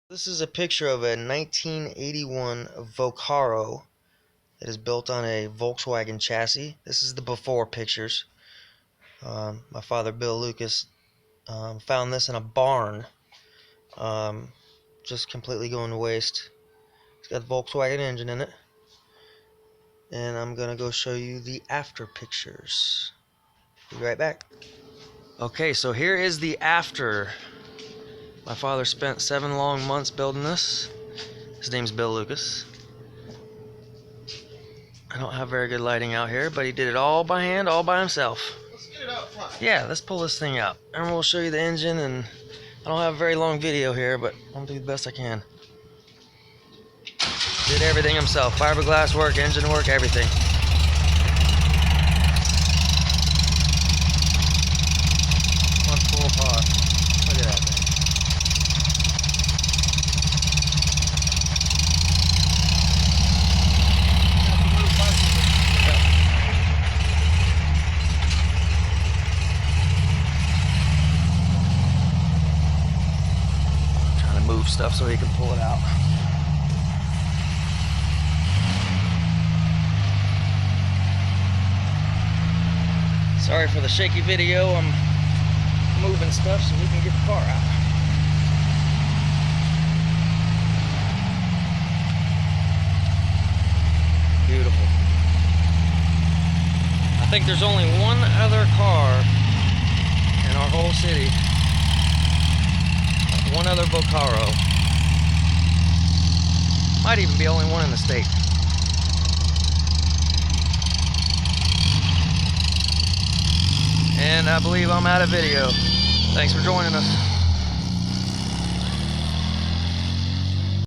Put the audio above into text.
This is a picture of a 1981 Vokaro that is built on a Volkswagen chassis. This is the before pictures. My father, Bill Lucas, found this in a barn, just completely going to waste. It's got the Volkswagen engine in it. And I'm going to go show you the after pictures. Be right back. Okay, so here is the after. My father spent 7 long months building this. His name's Bill Lucas. I don't have very good lighting out here, but he did it all by hand, all by himself. Let's get it out front. Yeah, let's pull this thing out. And we'll show you the engine, and I don't have a very long video here, but I'll do the best I can. Did everything himself. Fiberglass work, engine work, everything. One full par. Look at that thing. Move stuff so he can pull it out. Sorry for the shaky video. I'm moving stuff so we can get the car out. Beautiful. I think there's only one other car in our whole city. One other Vokaro. Might even be only one in the state. And I believe I'm out of video. Thanks for joining us.